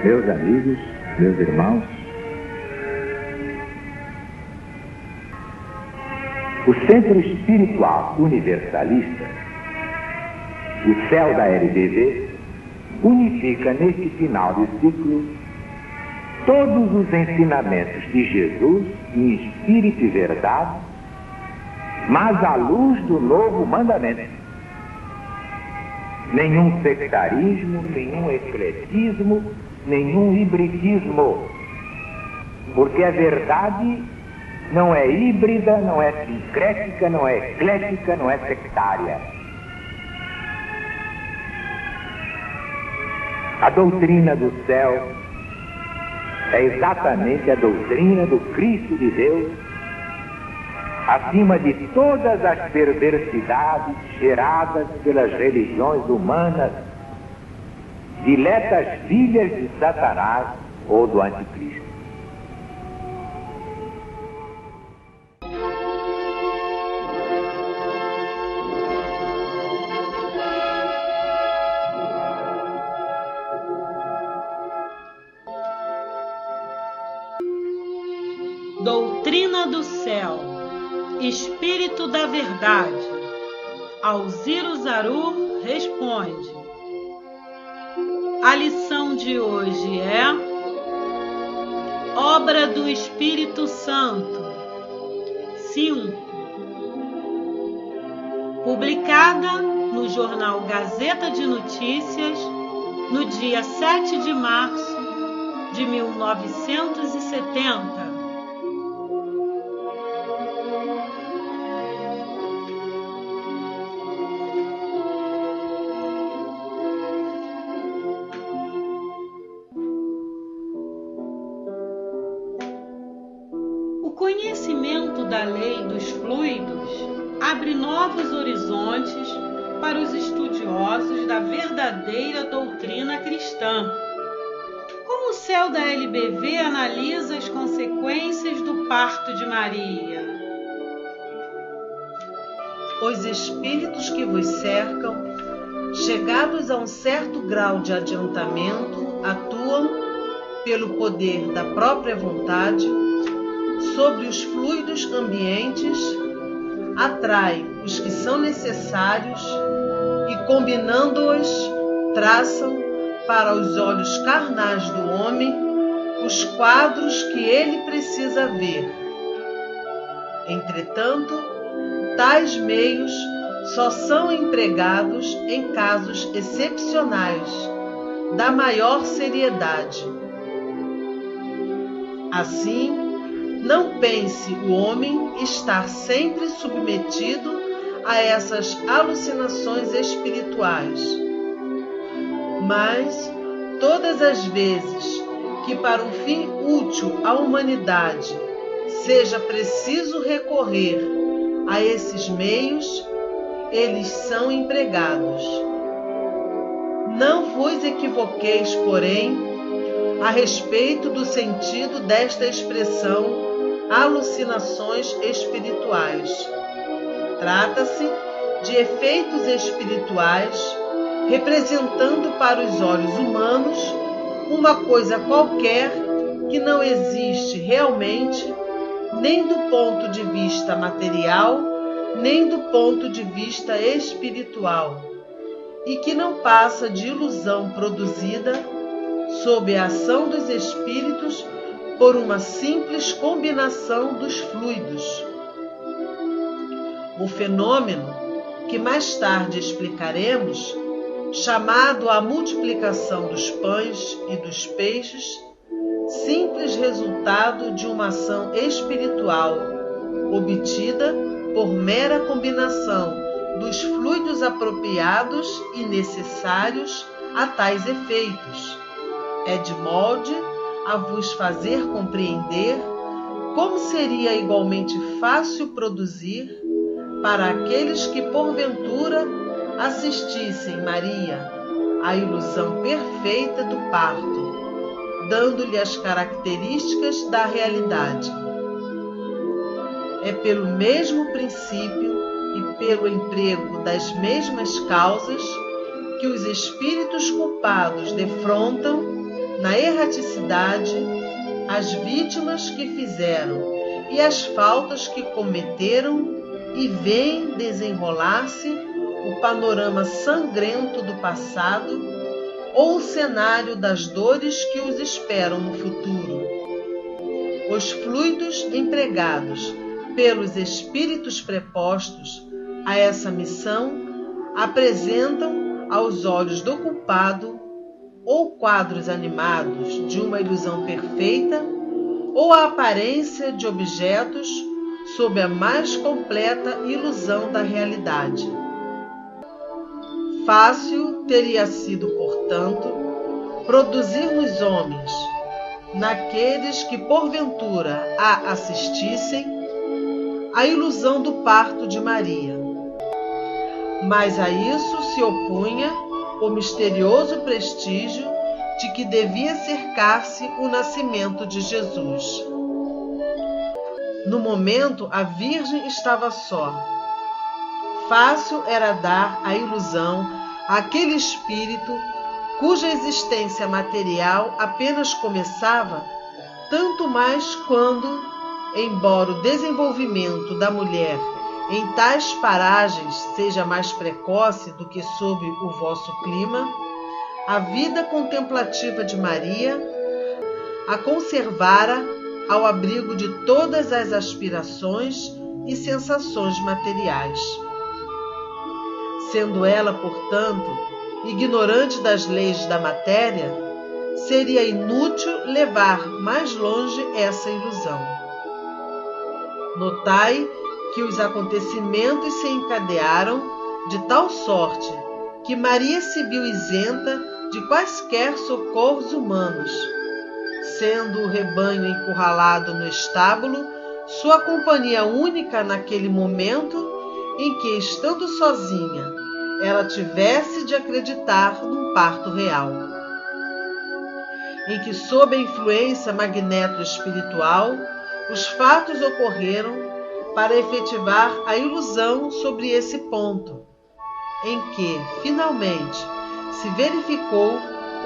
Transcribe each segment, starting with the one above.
Meus amigos, meus irmãos, o Centro Espiritual Universalista, o CEL da LBV, unifica neste final de ciclo todos os ensinamentos de Jesus em espírito e verdade, mas à luz do novo mandamento. Nenhum sectarismo, nenhum ecletismo, nenhum hibridismo, porque a verdade não é híbrida, não é sincrética, não é eclética, não é sectária. A doutrina do céu é exatamente a doutrina do Cristo de Deus, acima de todas as perversidades geradas pelas religiões humanas, diletas filhas de Satanás ou do Anticristo. Doutrina do céu, Espírito da verdade. Alziro Zaru responde. A lição de hoje é Obra do Espírito Santo 5, publicada no jornal Gazeta de Notícias no dia 7 de março de 1970. O conhecimento da lei dos fluidos abre novos horizontes para os estudiosos da verdadeira doutrina cristã. Como o céu da LBV analisa as consequências do parto de Maria? Os espíritos que vos cercam, chegados a um certo grau de adiantamento, atuam, pelo poder da própria vontade, sobre os fluidos ambientes, atraem os que são necessários e, combinando-os, traçam para os olhos carnais do homem os quadros que ele precisa ver. Entretanto, tais meios só são empregados em casos excepcionais, da maior seriedade. Assim, não pense o homem estar sempre submetido a essas alucinações espirituais. Mas, todas as vezes que para um fim útil à humanidade seja preciso recorrer a esses meios, eles são empregados. Não vos equivoqueis, porém, a respeito do sentido desta expressão alucinações espirituais. Trata-se de efeitos espirituais representando para os olhos humanos uma coisa qualquer que não existe realmente, nem do ponto de vista material, nem do ponto de vista espiritual, e que não passa de ilusão produzida sob a ação dos espíritos por uma simples combinação dos fluidos. O fenômeno, que mais tarde explicaremos, chamado a multiplicação dos pães e dos peixes, simples resultado de uma ação espiritual, obtida por mera combinação dos fluidos apropriados e necessários a tais efeitos, é de molde a vos fazer compreender como seria igualmente fácil produzir, para aqueles que porventura assistissem Maria, a ilusão perfeita do parto, dando-lhe as características da realidade. É pelo mesmo princípio e pelo emprego das mesmas causas que os espíritos culpados defrontam, na erraticidade, as vítimas que fizeram e as faltas que cometeram, e veem desenrolar-se o panorama sangrento do passado ou o cenário das dores que os esperam no futuro. Os fluidos empregados pelos espíritos prepostos a essa missão apresentam aos olhos do culpado ou quadros animados de uma ilusão perfeita ou a aparência de objetos sob a mais completa ilusão da realidade. Fácil teria sido, portanto, produzir nos homens, naqueles que porventura a assistissem, a ilusão do parto de Maria. Mas a isso se opunha o misterioso prestígio de que devia cercar-se o nascimento de Jesus. No momento, a Virgem estava só. Fácil era dar a ilusão àquele espírito cuja existência material apenas começava, tanto mais quando, embora o desenvolvimento da mulher em tais paragens seja mais precoce do que sob o vosso clima, a vida contemplativa de Maria a conservara ao abrigo de todas as aspirações e sensações materiais. Sendo ela, portanto, ignorante das leis da matéria, seria inútil levar mais longe essa ilusão. Notai que os acontecimentos se encadearam de tal sorte que Maria se viu isenta de quaisquer socorros humanos, sendo o rebanho encurralado no estábulo, sua companhia única naquele momento em que, estando sozinha, ela tivesse de acreditar num parto real. Em que, sob a influência magneto-espiritual, os fatos ocorreram para efetivar a ilusão sobre esse ponto, em que, finalmente, se verificou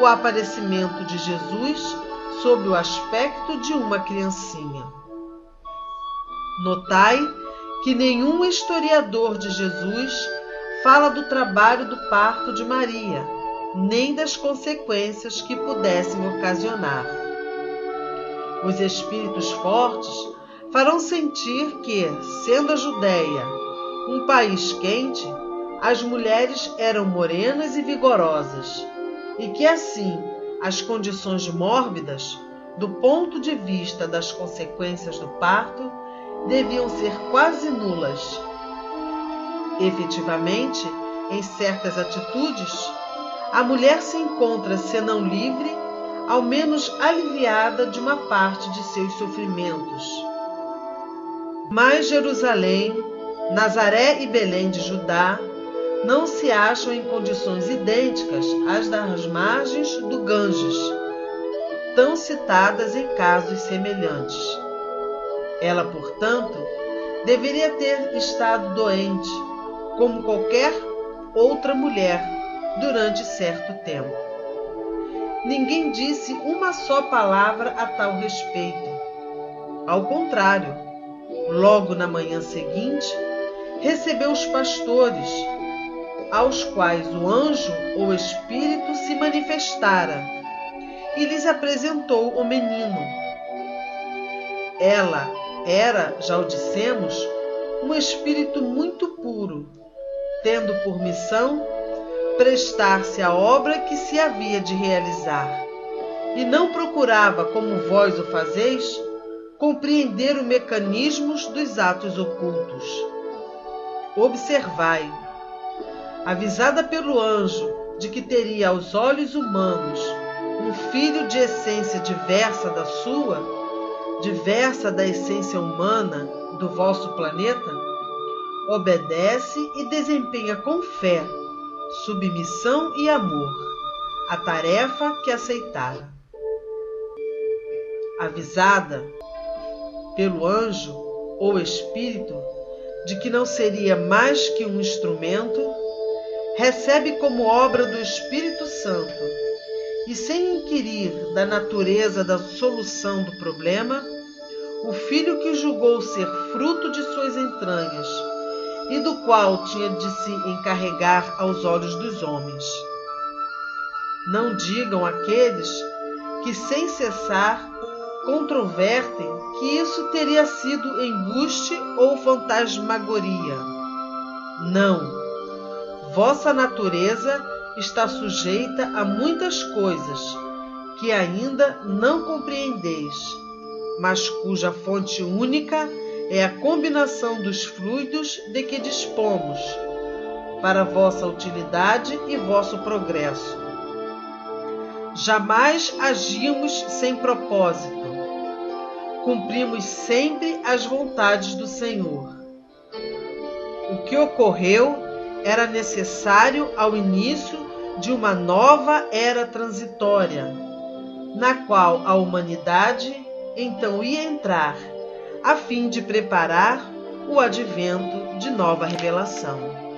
o aparecimento de Jesus sob o aspecto de uma criancinha. Notai que nenhum historiador de Jesus fala do trabalho do parto de Maria, nem das consequências que pudessem ocasionar. Os espíritos fortes farão sentir que, sendo a Judéia um país quente, as mulheres eram morenas e vigorosas, e que assim as condições mórbidas, do ponto de vista das consequências do parto, deviam ser quase nulas. Efetivamente, em certas atitudes, a mulher se encontra, senão livre, ao menos aliviada de uma parte de seus sofrimentos. Mas Jerusalém, Nazaré e Belém de Judá não se acham em condições idênticas às das margens do Ganges, tão citadas em casos semelhantes. Ela, portanto, deveria ter estado doente, como qualquer outra mulher, durante certo tempo. Ninguém disse uma só palavra a tal respeito. Ao contrário, logo na manhã seguinte, recebeu os pastores, aos quais o anjo ou espírito se manifestara, e lhes apresentou o menino. Ela era, já o dissemos, um espírito muito puro, tendo por missão prestar-se à obra que se havia de realizar, e não procurava, como vós o fazeis, compreender os mecanismos dos atos ocultos. Observai, avisada pelo anjo de que teria aos olhos humanos um filho de essência diversa da sua, diversa da essência humana do vosso planeta, obedece e desempenha com fé, submissão e amor a tarefa que aceitara. Avisada pelo anjo ou espírito de que não seria mais que um instrumento, recebe como obra do Espírito Santo e sem inquirir da natureza da solução do problema, o filho que julgou ser fruto de suas entranhas e do qual tinha de se encarregar aos olhos dos homens. Não digam aqueles que sem cessar controvertem que isso teria sido embuste ou fantasmagoria. Não. Vossa natureza está sujeita a muitas coisas que ainda não compreendeis, mas cuja fonte única é a combinação dos fluidos de que dispomos, para vossa utilidade e vosso progresso. Jamais agimos sem propósito. Cumprimos sempre as vontades do Senhor. O que ocorreu era necessário ao início de uma nova era transitória, na qual a humanidade então ia entrar, a fim de preparar o advento de nova revelação.